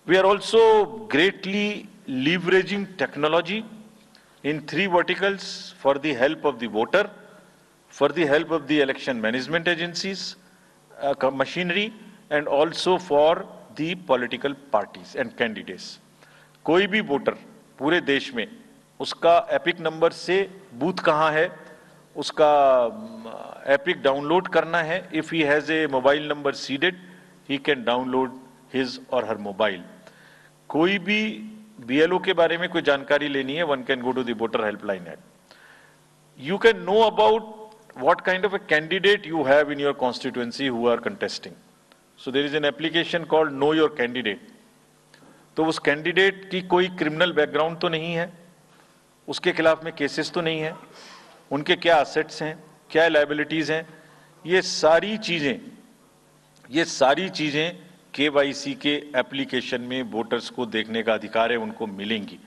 We are also greatly leveraging technology in three verticals for the help of the voter, for the help of the election management agencies, machinery, and also for the political parties and candidates. कोई भी voter पूरे देश में उसका epic number से booth कहाँ है, उसका एपिक डाउनलोड करना है. If he has a mobile number seeded, he can download his or her mobile. कोई भी BLO के बारे में कोई जानकारी लेनी है, one can go to the voter helpline app. You can know about what kind of a candidate you have in your constituency who are contesting. So there is an application called Know Your Candidate. तो उस candidate की कोई criminal background तो नहीं है, उसके खिलाफ में केसेस तो नहीं है, उनके क्या असेट्स हैं, क्या लायबिलिटीज हैं, ये सारी चीजें KYC के एप्लीकेशन में वोटर्स को देखने का अधिकार है, उनको मिलेंगी.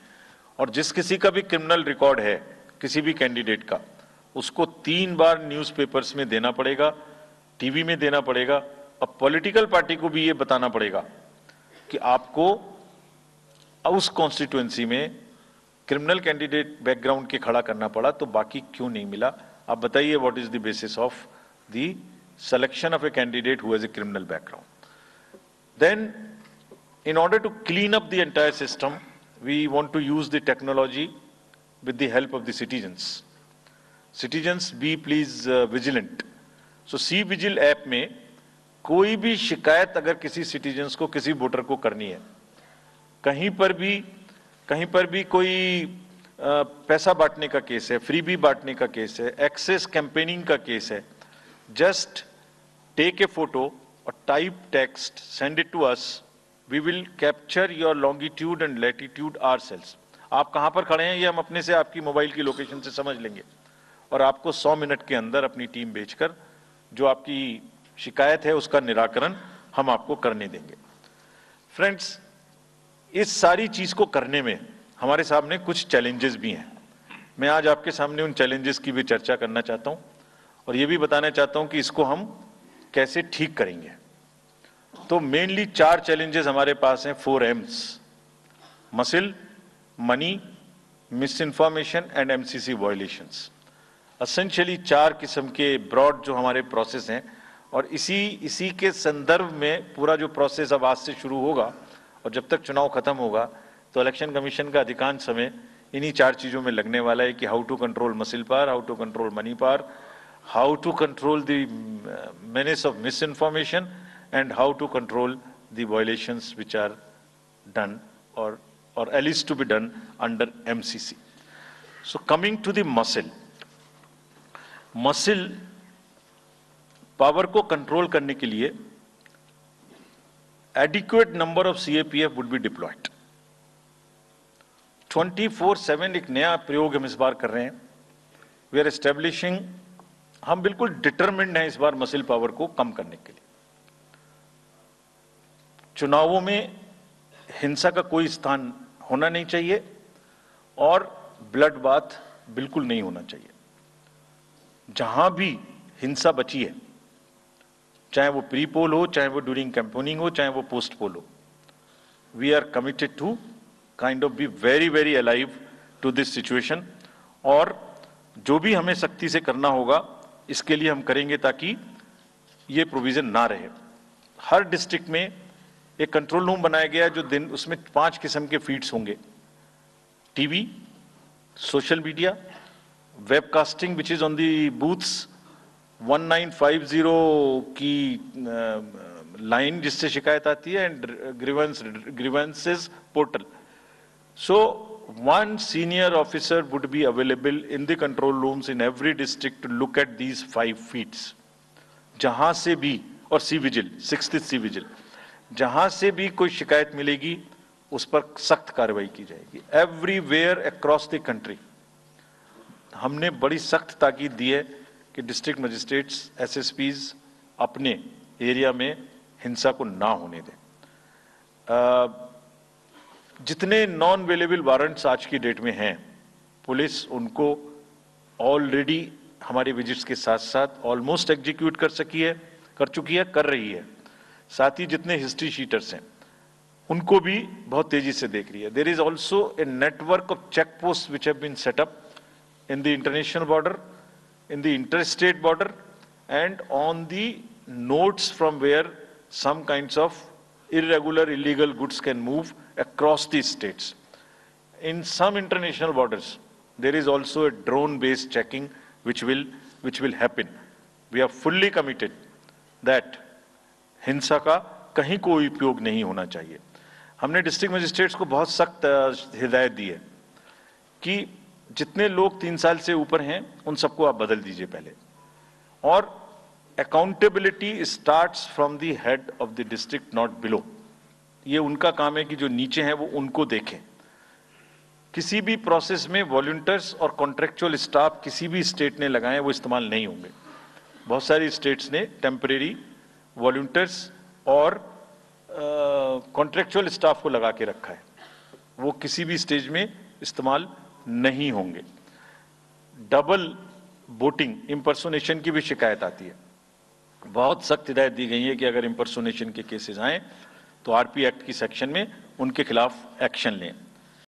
और जिस किसी का भी क्रिमिनल रिकॉर्ड है किसी भी कैंडिडेट का, उसको 3 बार न्यूज़पेपर्स में देना पड़ेगा, टीवी में देना पड़ेगा, और पॉलिटिकल पार्टी को भी ये बताना पड़ेगा कि आपको उस कॉन्स्टिट्यूएंसी में क्रिमिनल कैंडिडेट बैकग्राउंड के खड़ा करना पड़ा, तो बाकी क्यों नहीं मिला. आप बताइए, what is the basis of the selection of a candidate who has a criminal background. Then, in order to clean up the entire system, we want to use the technology with the help of the citizens. Citizens, be please vigilant. So, C-Vigil app में कोई भी शिकायत अगर किसी citizens को, किसी voter को करनी है, कहीं पर भी कोई पैसा बांटने का केस है, फ्रीबी बांटने का केस है, एक्सेस कैंपेनिंग का केस है, just take a photo or type text, send it to us. We will capture your longitude and latitude ourselves. आप कहाँ पर खड़े हैं ये हम अपने से आपकी मोबाइल की लोकेशन से समझ लेंगे, और आपको 100 मिनट के अंदर अपनी टीम भेजकर जो आपकी शिकायत है उसका निराकरण हम आपको करने देंगे. फ्रेंड्स, इस सारी चीज को करने में हमारे सामने कुछ चैलेंजेस भी हैं. मैं आज आपके सामने उन चैलेंजेस की भी चर्चा करना चाहता हूं और ये भी बताना चाहता हूं कि इसको हम कैसे ठीक करेंगे. तो मेनली 4 चैलेंजेस हमारे पास हैं, 4 M's: muscle, money, miss information and MCC violations. Essentially 4 किस्म के ब्रॉड जो हमारे प्रोसेस हैं, और इसी के संदर्भ में पूरा जो प्रोसेस अब आज से शुरू होगा और जब तक चुनाव खत्म होगा तो इलेक्शन कमीशन का अधिकांश समय इन्हीं 4 चीजों में लगने वाला है कि how to control muscle power, how to control money power, how to control the menace of misinformation, and how to control the violations which are done or alleged to be done under MCC. So coming to the muscle power को control करने के लिए adequate number of CAPF would be deployed. 24/7 एक नया प्रयोग हम इस बार कर रहे हैं. We are establishing, हम बिल्कुल डिटरमिन्ड हैं इस बार मसिल पावर को कम करने के लिए. चुनावों में हिंसा का कोई स्थान होना नहीं चाहिए और ब्लड बाथ बिल्कुल नहीं होना चाहिए. जहां भी हिंसा बची है, चाहे वो प्री पोल हो, चाहे वो ड्यूरिंग कैंपेनिंग हो, चाहे वो पोस्ट पोल हो, we are committed to kind of be very very alive to this situation. और जो भी हमें सख्ती से करना होगा इसके लिए हम करेंगे ताकि ये प्रोविजन ना रहे. हर डिस्ट्रिक्ट में एक कंट्रोल रूम बनाया गया जो दिन उसमें 5 किस्म के फीड्स होंगे: TV, social media, webcasting which is on the booths, 1950 की लाइन जिससे शिकायत आती है, and grievances portal. So one senior officer would be available in the control rooms in every district to look at these 5 feeds. जहां से भी, और C-Vigil, 6th C-Vigil, जहां से भी कोई शिकायत मिलेगी उस पर सख्त कार्रवाई की जाएगी. एवरीवेयर अक्रॉस द कंट्री हमने बड़ी सख्त ताकीद दी है कि डिस्ट्रिक्ट मजिस्ट्रेट्स, SSPs अपने एरिया में हिंसा को ना होने दें. जितने नॉन अवेलेबल वारंट्स आज की डेट में हैं, पुलिस उनको ऑलरेडी हमारे विजिट्स के साथ साथ ऑलमोस्ट एग्जीक्यूट कर चुकी है, कर रही है. साथ ही जितने हिस्ट्री शीटर्स हैं उनको भी बहुत तेजी से देख रही है। There is also a network of check post which have been set up in the international border, in the interstate border, and on the nodes from where some kinds of irregular, illegal goods can move across the states. In some international borders, there is also a drone-based checking which will happen. We are fully committed that हिंसा का कहीं कोई उपयोग नहीं होना चाहिए। हमने district magistrates को बहुत सख्त हिदायत दी है कि जितने लोग 3 साल से ऊपर हैं उन सबको आप बदल दीजिए पहले, और accountability starts from the head of the district not below. ये उनका काम है कि जो नीचे हैं वो उनको देखें। किसी भी प्रोसेस में वॉलंटियर्स और कॉन्ट्रेक्चुअल स्टाफ किसी भी स्टेट ने लगाए वो इस्तेमाल नहीं होंगे। बहुत सारी स्टेट्स ने टेम्परेरी वॉलंटियर्स और कॉन्ट्रेक्चुअल स्टाफ को लगा के रखा है, वो किसी भी स्टेज में इस्तेमाल नहीं होंगे। डबल वोटिंग, इंपर्सोनेशन की भी शिकायत आती है। बहुत सख्त हिदायत दी गई है कि अगर इंपर्सोनेशन के केसेस आए तो आरपी एक्ट की सेक्शन में उनके खिलाफ एक्शन लें।